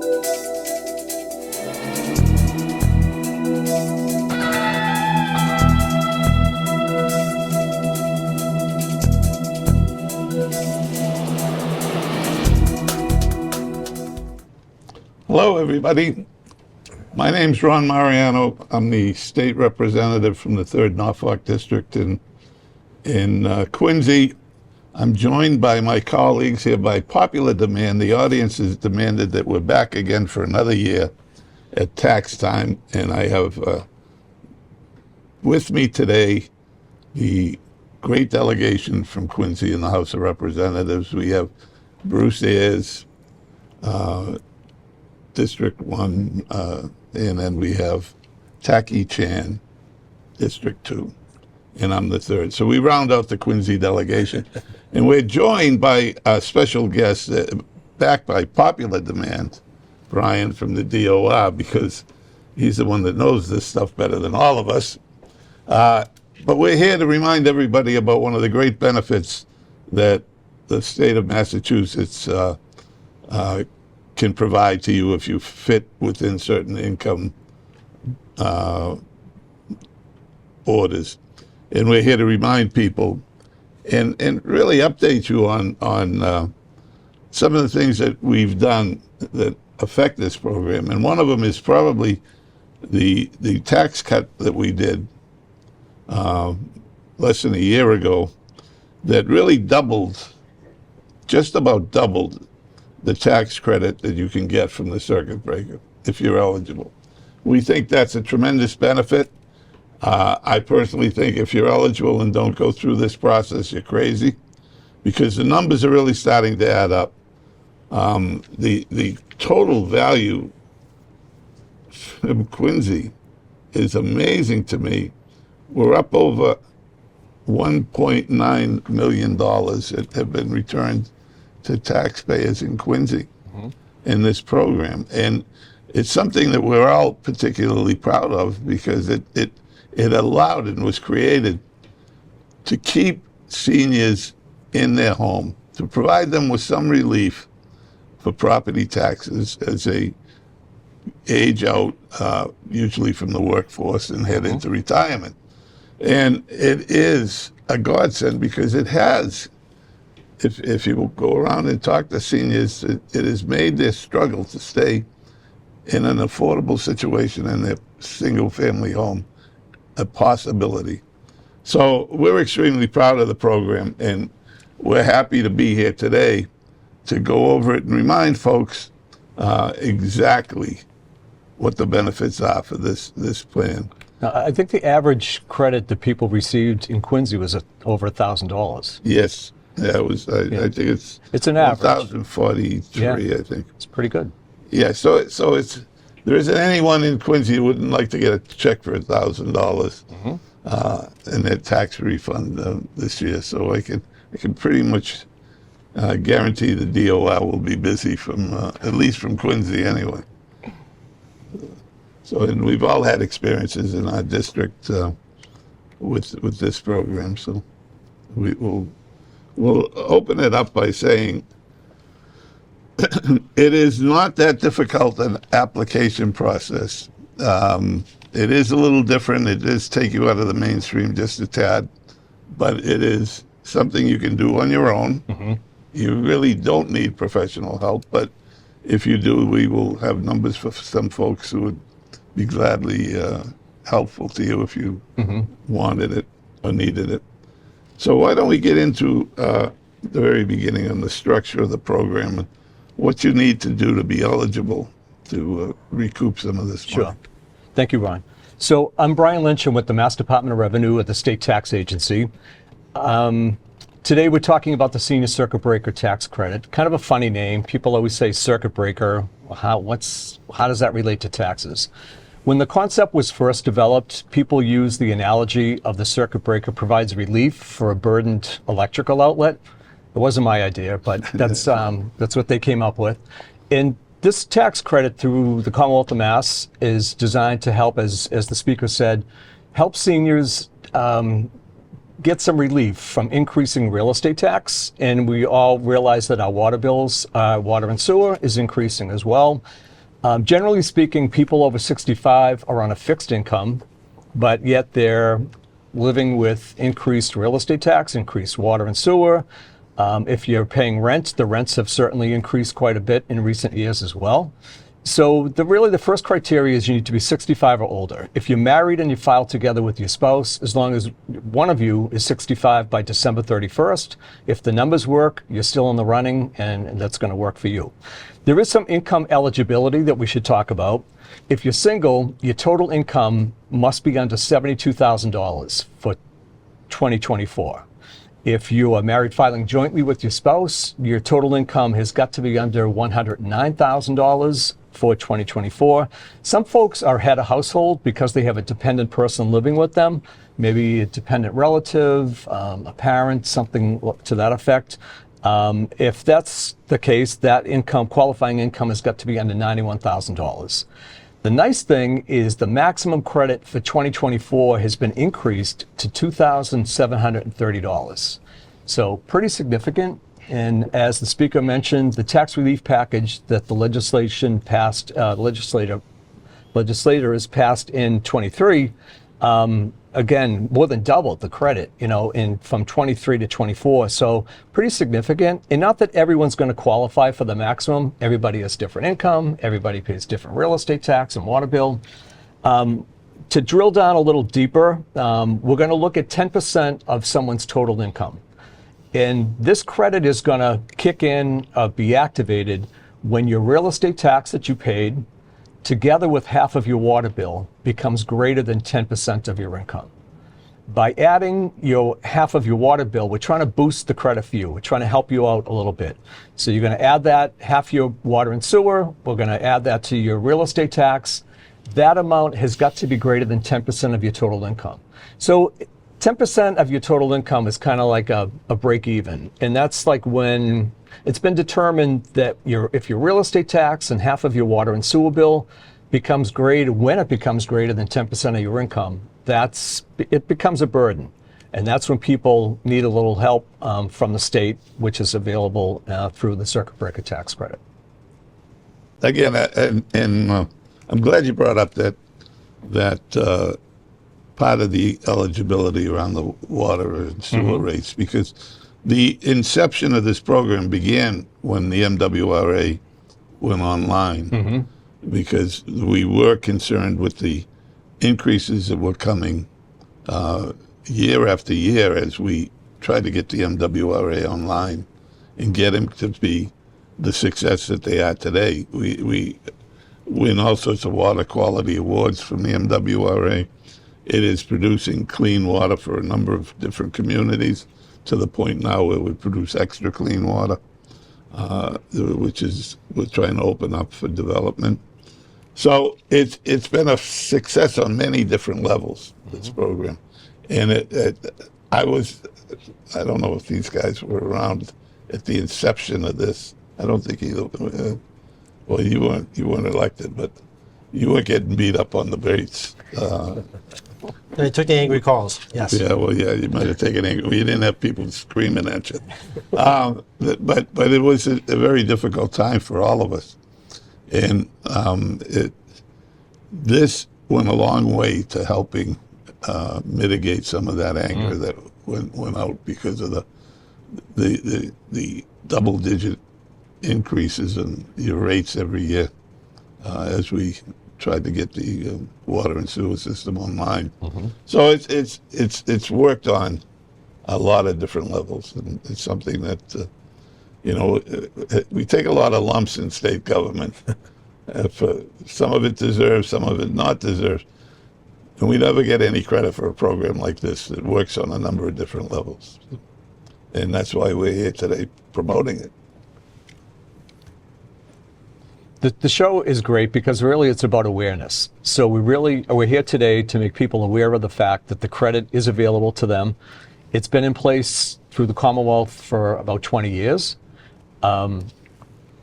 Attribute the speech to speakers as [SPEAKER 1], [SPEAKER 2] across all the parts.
[SPEAKER 1] Hello, everybody. My name's Ron Mariano. I'm the state representative from the 3rd Norfolk District in Quincy. I'm joined by my colleagues here by popular demand. The audience has demanded that we're back again for another year at tax time, and I have with me today the great delegation from Quincy in the House of Representatives. We have Bruce Ayers, District 1, and then we have Taki Chan, District 2, and I'm the third. So we round out the Quincy delegation. And we're joined by a special guest, backed by popular demand, Brian from the DOR, because he's the one that knows this stuff better than all of us. But we're here to remind everybody about one of the great benefits that the state of Massachusetts can provide to you if you fit within certain income orders. And we're here to remind people and really update you on some of the things that we've done that affect this program. And one of them is probably the tax cut that we did less than a year ago that really just about doubled the tax credit that you can get from the circuit breaker if you're eligible. We think that's a tremendous benefit. I personally think if you're eligible and don't go through this process, you're crazy, because the numbers are really starting to add up. The total value from Quincy is amazing to me. We're up over $1.9 million that have been returned to taxpayers in Quincy in this program. And it's something that we're all particularly proud of, because it allowed and was created to keep seniors in their home, to provide them with some relief for property taxes as they age out, usually from the workforce, and head into retirement. And it is a godsend, because it has, if you will go around and talk to seniors, it has made their struggle to stay in an affordable situation in their single-family home a possibility. So we're extremely proud of the program, and we're happy to be here today to go over it and remind folks exactly what the benefits are for this plan.
[SPEAKER 2] Now, I think the average credit that people received in Quincy was over $1,000.
[SPEAKER 1] Yes, that was. I think it's
[SPEAKER 2] an average.
[SPEAKER 1] 1,043.
[SPEAKER 2] Yeah.
[SPEAKER 1] I think
[SPEAKER 2] It's pretty good.
[SPEAKER 1] Yeah, so it's there isn't anyone in Quincy who wouldn't like to get a check for $1,000 and their tax refund this year. So I can pretty much guarantee the DOR will be busy from at least from Quincy anyway. So, and we've all had experiences in our district with this program. So we'll open it up by saying it is not that difficult an application process. It is a little different. It does take you out of the mainstream just a tad, but it is something you can do on your own. You really don't need professional help, but if you do, we will have numbers for some folks who would be gladly helpful to you if you wanted it or needed it. So why don't we get into the very beginning on the structure of the program and what you need to do to be eligible to recoup some of this money.
[SPEAKER 2] Sure. Thank you, Ron. So I'm Brian Lynch. I'm with the Mass Department of Revenue at the State Tax Agency. Today we're talking about the Senior Circuit Breaker Tax Credit. Kind of a funny name. People always say circuit breaker. How does that relate to taxes? When the concept was first developed, people used the analogy of the circuit breaker provides relief for a burdened electrical outlet. It wasn't my idea, but that's what they came up with. And this tax credit through the Commonwealth of Mass is designed to help, as the speaker said, help seniors get some relief from increasing real estate tax. And we all realize that our water bills, water and sewer, is increasing as well. Generally speaking, people over 65 are on a fixed income, but yet they're living with increased real estate tax, increased water and sewer. If you're paying rent, the rents have certainly increased quite a bit in recent years as well. So really the first criteria is you need to be 65 or older. If you're married and you file together with your spouse, as long as one of you is 65 by December 31st, if the numbers work, you're still in the running, and that's going to work for you. There is some income eligibility that we should talk about. If you're single, your total income must be under $72,000 for 2024. If you are married filing jointly with your spouse, your total income has got to be under $109,000 for 2024. Some folks are head of household because they have a dependent person living with them, maybe a dependent relative, a parent, something to that effect. If that's the case, that income, qualifying income, has got to be under $91,000. The nice thing is the maximum credit for 2024 has been increased to $2,730. So pretty significant. And as the speaker mentioned, the tax relief package that the legislation passed, legislators passed in 23, again, more than doubled the credit, from 23 to 24. So pretty significant. And not that everyone's going to qualify for the maximum. Everybody has different income. Everybody pays different real estate tax and water bill. To drill down a little deeper, we're going to look at 10% of someone's total income. And this credit is going to kick in, be activated when your real estate tax that you paid, together with half of your water bill, becomes greater than 10% of your income. By adding your half of your water bill, we're trying to boost the credit for you. We're trying to help you out a little bit. So you're going to add that half your water and sewer. We're going to add that to your real estate tax. That amount has got to be greater than 10% of your total income. So 10% of your total income is kind of like a break even. And that's like when it's been determined that if your real estate tax and half of your water and sewer bill becomes greater, when it becomes greater than 10% of your income, it becomes a burden. And that's when people need a little help from the state, which is available through the circuit breaker tax credit.
[SPEAKER 1] Again, I'm glad you brought up that part of the eligibility around the water and sewer rates, because the inception of this program began when the MWRA went online, because we were concerned with the increases that were coming year after year as we tried to get the MWRA online and get them to be the success that they are today. We win all sorts of water quality awards from the MWRA. It is producing clean water for a number of different communities, to the point now where we produce extra clean water, which we're trying to open up for development. So it's been a success on many different levels, this program. And I don't know if these guys were around at the inception of this. I don't think either. Well, you weren't elected, but you weren't getting beat up on debates.
[SPEAKER 3] They took the angry calls, yes.
[SPEAKER 1] Yeah, well, yeah, you might have taken angry. Well, you didn't have people screaming at you. But it was a very difficult time for all of us. And this went a long way to helping mitigate some of that anger that went out because of the double-digit increases in your rates every year as we tried to get the water and sewer system online. So it's worked on a lot of different levels, and it's something that we take a lot of lumps in state government. Some of it deserves, some of it not deserves, and we never get any credit for a program like this. It works on a number of different levels, and that's why we're here today promoting it.
[SPEAKER 2] The show is great because really it's about awareness. So we're here today to make people aware of the fact that the credit is available to them. It's been in place through the Commonwealth for about 20 years.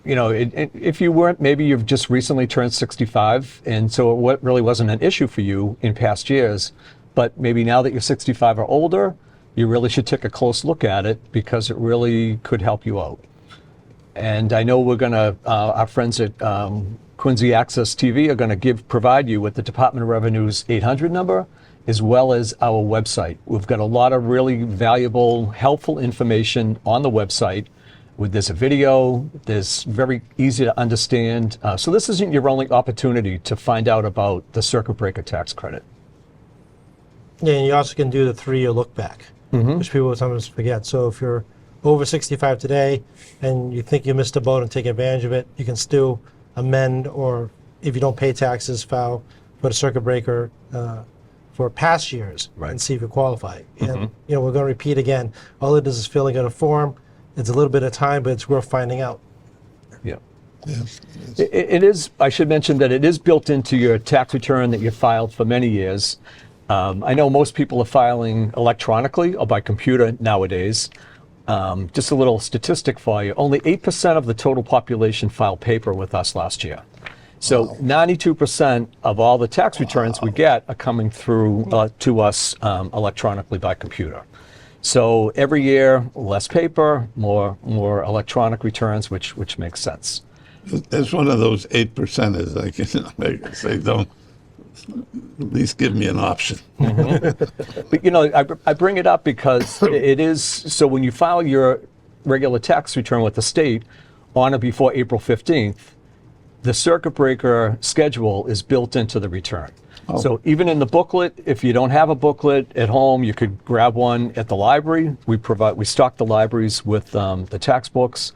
[SPEAKER 2] If you weren't, maybe you've just recently turned 65, and so it really wasn't an issue for you in past years. But maybe now that you're 65 or older, you really should take a close look at it because it really could help you out. And I know we're going to, our friends at Quincy Access TV are going to provide you with the Department of Revenue's 800 number, as well as our website. We've got a lot of really valuable, helpful information on the website. There's a video, there's very easy to understand. So this isn't your only opportunity to find out about the circuit breaker tax credit.
[SPEAKER 3] Yeah, and you also can do the 3-year look back, which people sometimes forget. So if you're over 65 today and you think you missed a boat and take advantage of it, you can still amend, or if you don't pay taxes, file for the circuit breaker for past years and see if you qualify. And we're going to repeat again. All it is filling out a form. It's a little bit of time, but it's worth finding out.
[SPEAKER 2] Yeah.
[SPEAKER 1] Yes.
[SPEAKER 2] It is, I should mention that it is built into your tax return that you filed for many years. I know most people are filing electronically or by computer nowadays. Just a little statistic for you, only 8% of the total population filed paper with us last year. So 92% of all the tax returns we get are coming through to us electronically by computer. So every year, less paper, more electronic returns, which makes sense.
[SPEAKER 1] It's one of those 8%ers. I can say, don't, at least give me an option.
[SPEAKER 2] But I bring it up because it is, so when you file your regular tax return with the state on or before April 15th, the circuit breaker schedule is built into the return.
[SPEAKER 1] Oh.
[SPEAKER 2] So even in the booklet, if you don't have a booklet at home, you could grab one at the library. We stock the libraries with the tax books.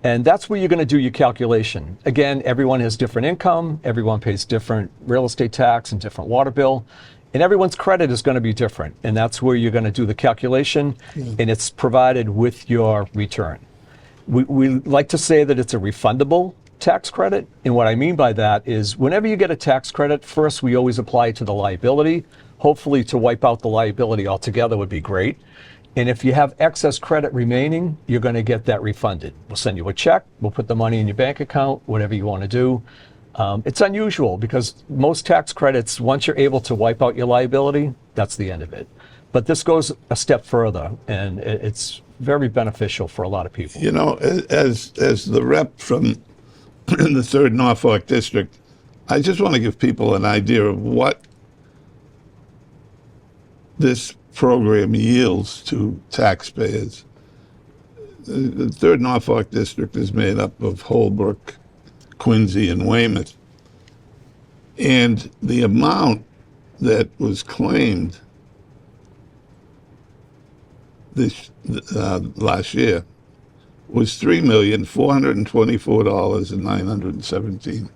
[SPEAKER 2] And that's where you're going to do your calculation. Again, everyone has different income, everyone pays different real estate tax and different water bill, and everyone's credit is going to be different. And that's where you're going to do the calculation, and it's provided with your return. We like to say that it's a refundable tax credit, and what I mean by that is whenever you get a tax credit, first we always apply it to the liability. Hopefully to wipe out the liability altogether would be great. And if you have excess credit remaining, you're going to get that refunded. We'll send you a check, we'll put the money in your bank account, whatever you want to do. It's unusual because most tax credits, once you're able to wipe out your liability, that's the end of it. But this goes a step further, and it's very beneficial for a lot of people.
[SPEAKER 1] As the rep from the 3rd Norfolk District, I just want to give people an idea of what this program yields to taxpayers. The 3rd Norfolk District is made up of Holbrook, Quincy, and Weymouth. And the amount that was claimed this last year was $3,424,917.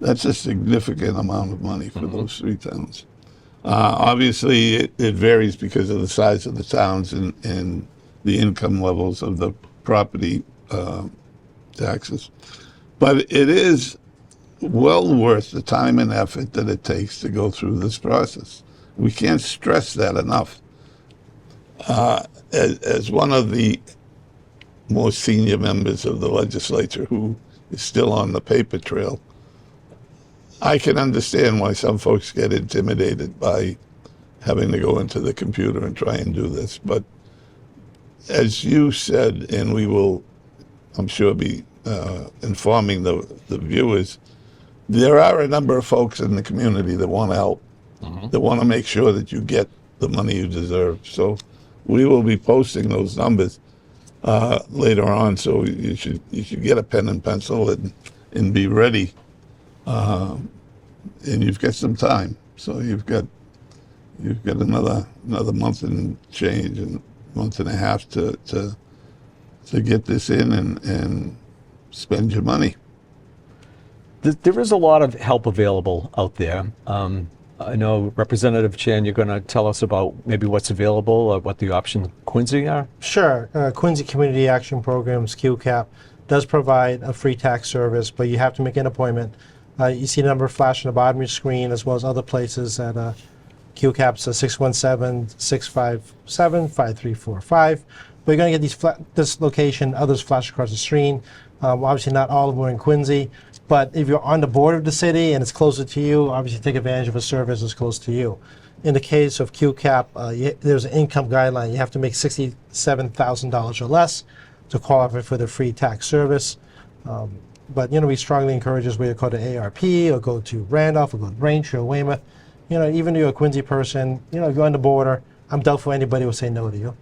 [SPEAKER 1] That's a significant amount of money for those 3 towns. Obviously, it varies because of the size of the towns and the income levels of the property taxes. But it is well worth the time and effort that it takes to go through this process. We can't stress that enough. As one of the most senior members of the legislature who is still on the paper trail, I can understand why some folks get intimidated by having to go into the computer and try and do this. But as you said, and we will, I'm sure, be informing the viewers, there are a number of folks in the community that want to help, that want to make sure that you get the money you deserve. So we will be posting those numbers later on. So you should get a pen and pencil and be ready. And you've got some time. So you've got another month and change, and month and a half to get this in and spend your money.
[SPEAKER 2] There is a lot of help available out there. I know, Representative Chan, you're going to tell us about maybe what's available or what the options in Quincy are?
[SPEAKER 3] Sure. Quincy Community Action Programs, QCAP, does provide a free tax service, but you have to make an appointment. You see the number flash on the bottom of your screen, as well as other places at QCAP's 617-657-5345. But you're going to get this location, others flash across the screen. Obviously, not all of them are in Quincy, but if you're on the border of the city and it's closer to you, obviously take advantage of a service that's close to you. In the case of QCAP, there's an income guideline. You have to make $67,000 or less to qualify for the free tax service. But, we strongly encourage us whether to go to ARP or go to Randolph or go to Braintree or Weymouth. Even if you're a Quincy person, if you're on the border, I'm doubtful anybody will say no to you.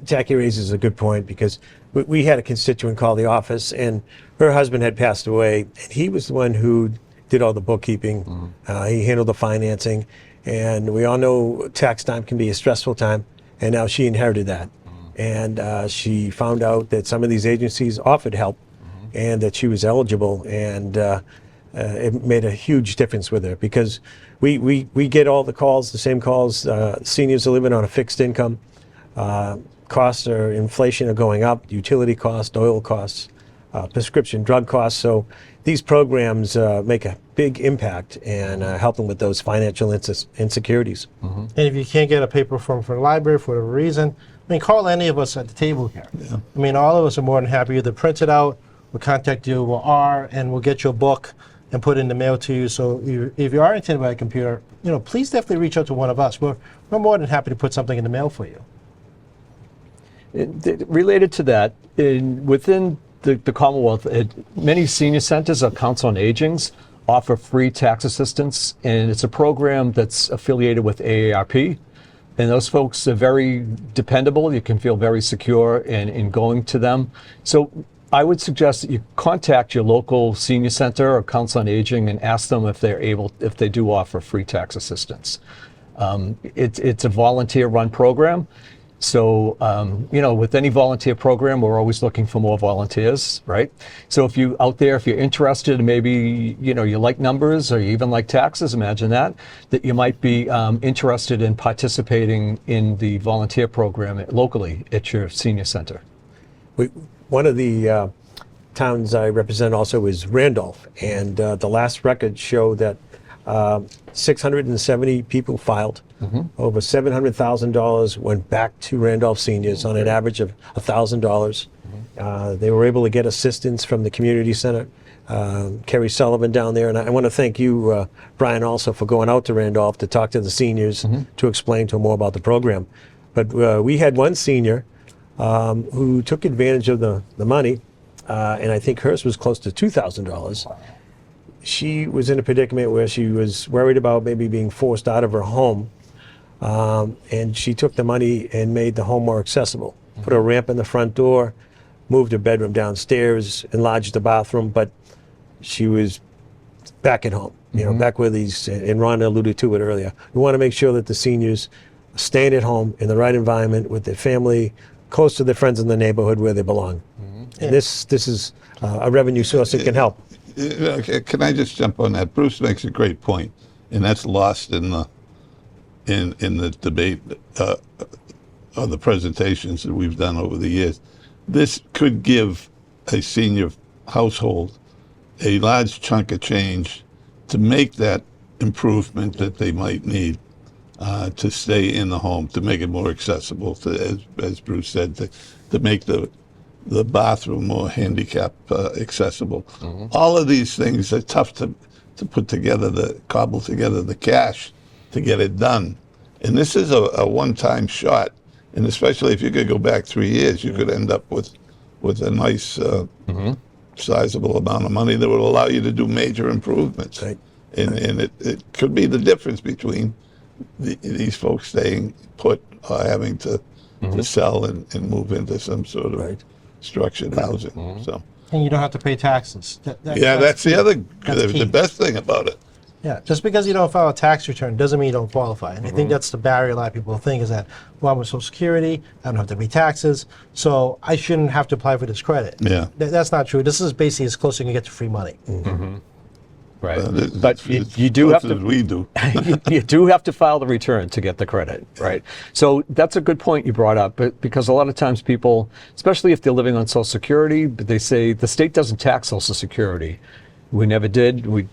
[SPEAKER 4] Jackie raises a good point, because we had a constituent call the office, and her husband had passed away, and he was the one who did all the bookkeeping. He handled the financing, and we all know tax time can be a stressful time, and now she inherited that. And she found out that some of these agencies offered help and that she was eligible, and it made a huge difference with her, because we get all the calls, the same calls. Seniors are living on a fixed income. Costs or inflation are going up, utility costs, oil costs, prescription drug costs. So these programs make a big impact and help them with those financial insecurities.
[SPEAKER 3] And if you can't get a paper form from the library for whatever reason, call any of us at the table here.
[SPEAKER 1] Yeah.
[SPEAKER 3] All of us are more than happy to print it out, we'll contact you, and we'll get you a book and put it in the mail to you. So if you are intended by a computer, please definitely reach out to one of us. We're more than happy to put something in the mail for you.
[SPEAKER 2] Related to that, within the Commonwealth, many senior centers or council on agings offer free tax assistance, and it's a program that's affiliated with AARP. And those folks are very dependable. You can feel very secure in going to them. So I would suggest that you contact your local senior center or council on aging and ask them if they do offer free tax assistance. It's a volunteer-run program. So, with any volunteer program, we're always looking for more volunteers, right? So if you're interested, maybe, you like numbers or you even like taxes, imagine that you might be interested in participating in the volunteer program locally at your senior center.
[SPEAKER 4] One of the towns I represent also is Randolph, and the last records show that 670 people filed. Over $700,000 went back to Randolph seniors on an average of $1,000. They were able to get assistance from the community center. Kerry Sullivan down there, and I want to thank you, Brian, also for going out to Randolph to talk to the seniors to explain to them more about the program. But we had one senior who took advantage of the money, and I think hers was close to $2,000. She was in a predicament where she was worried about maybe being forced out of her home, and she took the money and made the home more accessible. Put a ramp in the front door, moved her bedroom downstairs, enlarged the bathroom, but she was back at home, back where these, and Ron alluded to it earlier. We want to make sure that the seniors are staying at home in the right environment with their family, close to their friends in the neighborhood where they belong. And this is a revenue source that can help.
[SPEAKER 1] Can I just jump on that? Bruce makes a great point, and that's lost in the debate of the presentations that we've done over the years. This could give a senior household a large chunk of change to make that improvement that they might need to stay in the home, to make it more accessible, as Bruce said, to make the bathroom more handicap accessible. All of these things are tough to put together, cobble together the cash to get it done. And this is a one-time shot. And especially if you could go back 3 years, you could end up with a nice, sizable amount of money that would allow you to do major improvements.
[SPEAKER 4] Right.
[SPEAKER 1] And it could be the difference between these folks staying put or having to sell and move into some sort of structured housing. So.
[SPEAKER 3] And you don't have to pay taxes.
[SPEAKER 1] That's the best thing about it.
[SPEAKER 3] Yeah, just because you don't file a tax return doesn't mean you don't qualify. And I think that's the barrier a lot of people think is that, well, I'm with Social Security, I don't have to pay taxes, so I shouldn't have to apply for this credit.
[SPEAKER 1] Yeah.
[SPEAKER 3] That's not true. This is basically as close as you can get to free money.
[SPEAKER 2] Right. But you do have to.
[SPEAKER 1] We do.
[SPEAKER 2] You do have to file the return to get the credit, right? So that's a good point you brought up, but because a lot of times people, especially if they're living on Social Security, they say the state doesn't tax Social Security. We never did. We're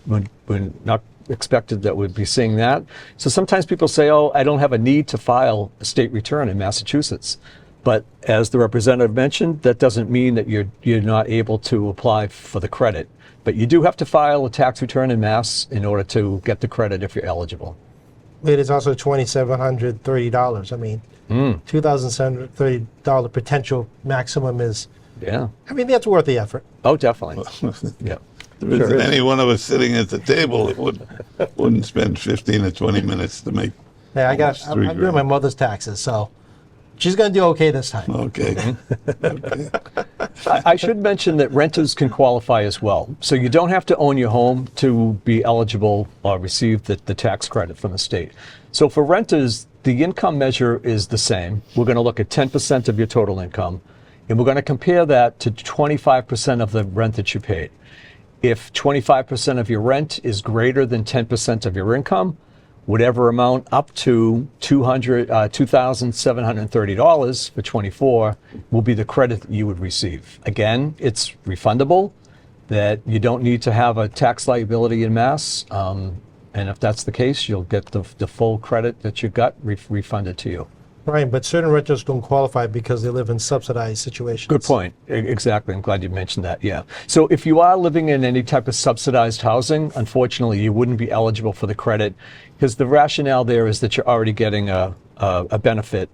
[SPEAKER 2] not expected that we'd be seeing that. So sometimes people say, oh, I don't have a need to file a state return in Massachusetts. But as the representative mentioned, that doesn't mean that you're not able to apply for the credit. But you do have to file a tax return in Mass in order to get the credit if you're eligible.
[SPEAKER 3] It is also $2,730. I mean, $2,730 potential maximum is
[SPEAKER 2] Yeah.
[SPEAKER 3] I mean, that's worth the effort.
[SPEAKER 2] Oh, definitely. Yeah.
[SPEAKER 1] There isn't any one of us sitting at the table that wouldn't spend 15 or 20 minutes to make.
[SPEAKER 3] Hey, I'm
[SPEAKER 1] almost $3
[SPEAKER 3] doing my
[SPEAKER 1] grand.
[SPEAKER 3] mother's taxes, so she's going to do okay this time.
[SPEAKER 1] Okay. Okay.
[SPEAKER 2] I should mention that renters can qualify as well. So you don't have to own your home to be eligible or receive the tax credit from the state. So for renters, the income measure is the same. We're going to look at 10% of your total income, and we're going to compare that to 25% of the rent that you paid. If 25% of your rent is greater than 10% of your income, whatever amount up to $2,730 for 24 will be the credit that you would receive. Again, it's refundable, that you don't need to have a tax liability in Mass. And if that's the case, you'll get the full credit that you got refunded to you.
[SPEAKER 3] Right, but certain renters don't qualify because they live in subsidized situations.
[SPEAKER 2] Good point. Exactly. I'm glad you mentioned that. Yeah. So if you are living in any type of subsidized housing, unfortunately, you wouldn't be eligible for the credit because the rationale there is that you're already getting a benefit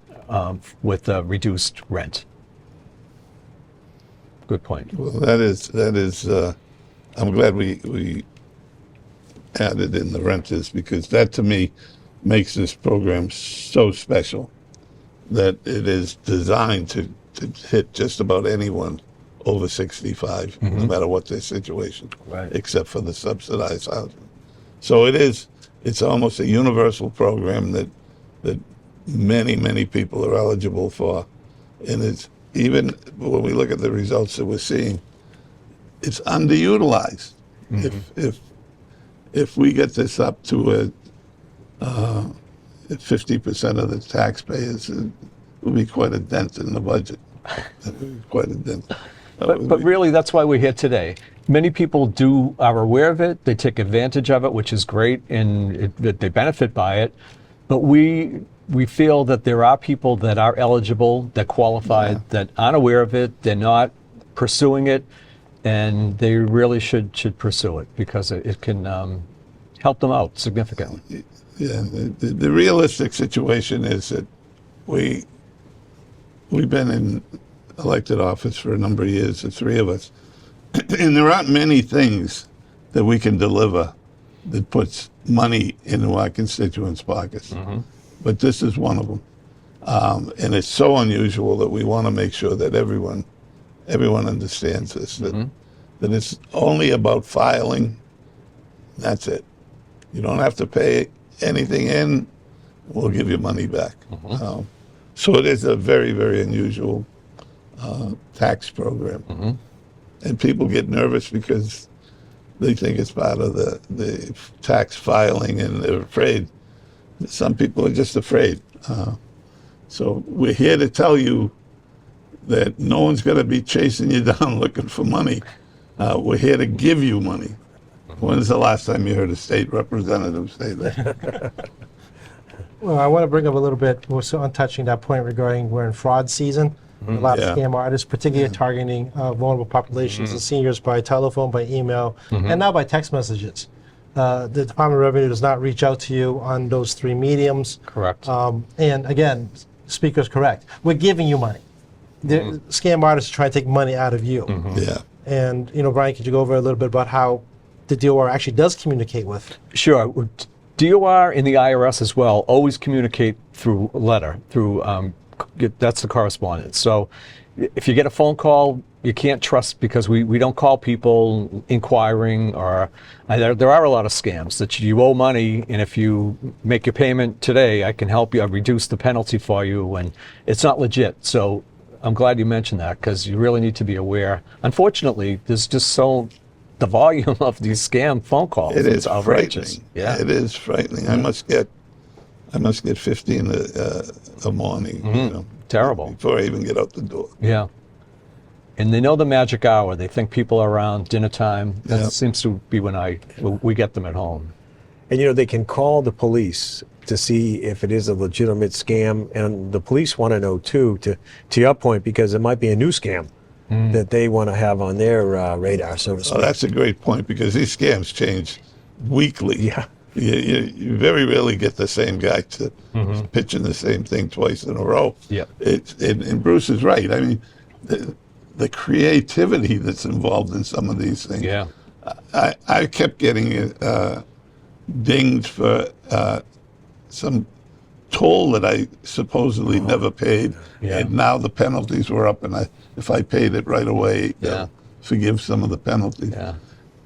[SPEAKER 2] with reduced rent. Good point.
[SPEAKER 1] Well, that is. I'm glad we added in the renters because that to me makes this program so special that it is designed to hit just about anyone over 65, no matter what their situation,
[SPEAKER 2] Right.
[SPEAKER 1] except for the subsidized housing. So it's almost a universal program that many people are eligible for, and it's even when we look at the results that we're seeing, it's underutilized. If we get this up to 50% of the taxpayers, it will be quite a dent in the budget. Quite a dent.
[SPEAKER 2] But really, that's why we're here today. Many people are aware of it. They take advantage of it, which is great, and they benefit by it. But we feel that there are people that are eligible, that qualify, that aren't aware of it. They're not pursuing it, and they really should pursue it because it can help them out significantly.
[SPEAKER 1] Yeah, the realistic situation is that we've been in elected office for a number of years, the three of us, and there aren't many things that we can deliver that puts money into our constituents' pockets. But this is one of them, and it's so unusual that we want to make sure that everyone understands this. That it's only about filing. That's it. You don't have to pay anything in, we'll give you money back. So it is a very, very unusual tax program. And people get nervous because they think it's part of the tax filing and they're afraid. Some people are just afraid. So we're here to tell you that no one's going to be chasing you down looking for money. We're here to give you money. When's the last time you heard a state representative say that?
[SPEAKER 3] Well, I want to bring up a little bit, we're still on touching that point regarding we're in fraud season. A lot of
[SPEAKER 1] Yeah.
[SPEAKER 3] scam artists, particularly targeting vulnerable populations and seniors by telephone, by email, and now by text messages. The Department of Revenue does not reach out to you on those three mediums.
[SPEAKER 2] Correct.
[SPEAKER 3] And again, speaker's correct. We're giving you money. The scam artists are trying to take money out of you.
[SPEAKER 1] Yeah.
[SPEAKER 3] And, Brian, could you go over a little bit about how the DOR actually does communicate with?
[SPEAKER 2] Sure. DOR and the IRS as well always communicate through letter, that's the correspondence. So if you get a phone call, you can't trust because we don't call people inquiring or there are a lot of scams that you owe money, and if you make your payment today, I can help you, I reduce the penalty for you, and it's not legit. So I'm glad you mentioned that because you really need to be aware. Unfortunately, there's just the volume of these scam phone calls.
[SPEAKER 1] It is
[SPEAKER 2] It's outrageous.
[SPEAKER 1] frightening.
[SPEAKER 2] Yeah.
[SPEAKER 1] It is frightening. I must get 15 a morning.
[SPEAKER 2] Terrible.
[SPEAKER 1] Before I even get out the door.
[SPEAKER 2] Yeah. And they know the magic hour. They think people are around dinner time. That
[SPEAKER 1] Yeah.
[SPEAKER 2] seems to be when we get them at home.
[SPEAKER 4] And they can call the police to see if it is a legitimate scam, and the police want to know too, to your point, because it might be a new scam that they want to have on their radar, so to speak.
[SPEAKER 1] Oh, that's a great point because these scams change weekly.
[SPEAKER 4] Yeah.
[SPEAKER 1] You very rarely get the same guy to pitching the same thing twice in a row.
[SPEAKER 2] Yep.
[SPEAKER 1] And Bruce is right. I mean, the creativity that's involved in some of these things.
[SPEAKER 2] Yeah.
[SPEAKER 1] I kept getting dinged for some toll that I supposedly never paid,
[SPEAKER 2] Yeah.
[SPEAKER 1] and now the penalties were up, and if I paid it right away,
[SPEAKER 2] Yeah.
[SPEAKER 1] forgive some of the penalties.
[SPEAKER 2] Yeah.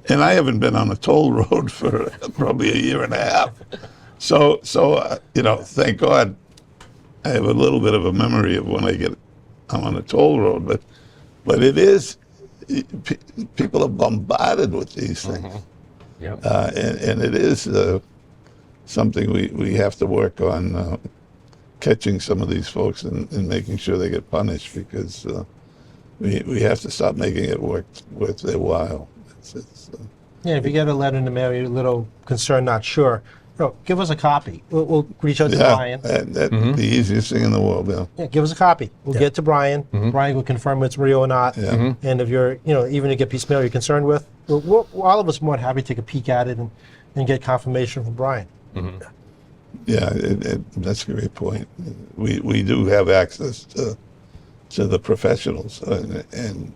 [SPEAKER 1] And I haven't been on a toll road for probably a year and a half. So thank God I have a little bit of a memory of when I'm on a toll road, but it is, people are bombarded with these things.
[SPEAKER 2] Yep.
[SPEAKER 1] And it is something we have to work on, catching some of these folks and making sure they get punished, because we have to stop making it worth their while.
[SPEAKER 3] Yeah, if you get a letter in the mail, you're a little concerned, not sure, give us a copy. We'll reach out to Brian.
[SPEAKER 1] That's the easiest thing in the world. Yeah.
[SPEAKER 3] Yeah, give us a copy. We'll get to Brian. Brian will confirm it's real or not.
[SPEAKER 1] Yeah.
[SPEAKER 3] And if you're, even to get a piece of mail you're concerned with, all of us are more than happy to take a peek at it and get confirmation from Brian.
[SPEAKER 1] Yeah, that's a great point. We do have access to the professionals, and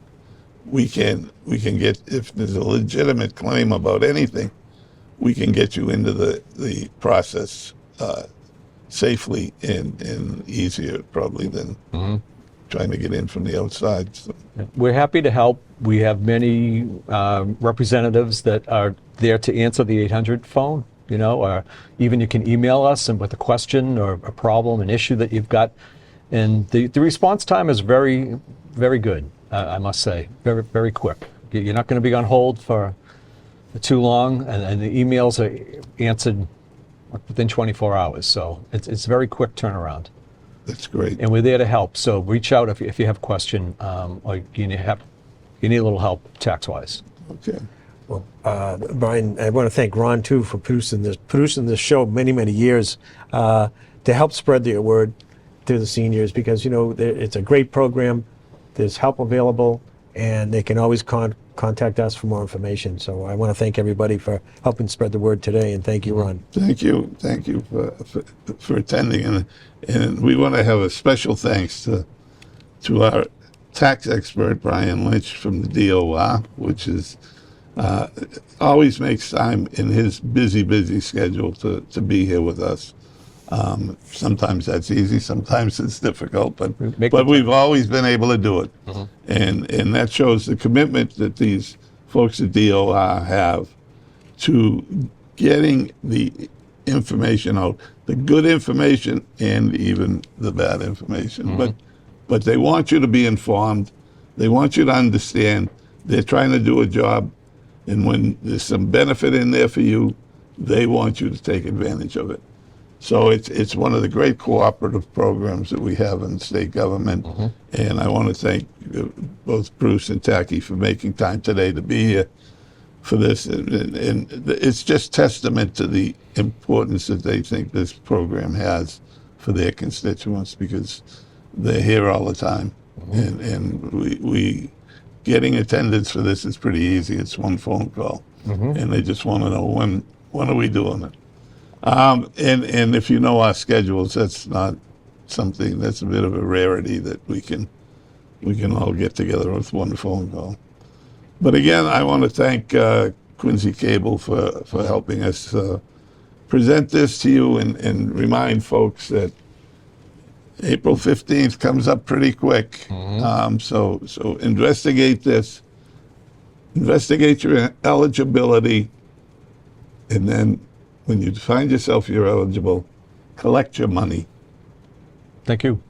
[SPEAKER 1] we can get, if there's a legitimate claim about anything, we can get you into the process safely and easier probably than trying to get in from the outside. So,
[SPEAKER 2] We're happy to help. We have many representatives that are there to answer the 800 phone, or even you can email us and with a question or a problem, an issue that you've got. And the response time is very, very good, I must say. Very, very quick. You're not going to be on hold for too long, and the emails are answered within 24 hours. So it's very quick turnaround.
[SPEAKER 1] that's great.
[SPEAKER 2] And we're there to help. So reach out if you have a question or you need a little help tax-wise.
[SPEAKER 1] Okay.
[SPEAKER 4] Well, Brian, I want to thank Ron too for producing this show many, many years to help spread the word to the seniors, because it's a great program. There's help available, and they can always contact us for more information. So I want to thank everybody for helping spread the word today, and thank you, Ron.
[SPEAKER 1] Thank you for attending, and we want to have a special thanks to our tax expert Brian Lynch from the DOR, which is always makes time in his busy schedule to be here with us. Sometimes that's easy, sometimes it's difficult, but we've always been able to do it, and that shows the commitment that these folks at DOR have to getting the information out, the good information and even the bad information. But they want you to be informed. They want you to understand. They're trying to do a job, and when there's some benefit in there for you, they want you to take advantage of it. So it's one of the great cooperative programs that we have in the state government, and I want to thank both Bruce and Tacky for making time today to be here for this, and it's just testament to the importance that they think this program has for their constituents, because they're here all the time, and we getting attendance for this is pretty easy. It's one phone call, and they just want to know when are we doing it. And if you know our schedules, that's not something, that's a bit of a rarity that we can all get together with one phone call. But again, I want to thank Quincy Cable for helping us present this to you, and remind folks that April 15th comes up pretty quick. So investigate this, investigate your eligibility, and then when you find yourself you're eligible, collect your money.
[SPEAKER 2] Thank you.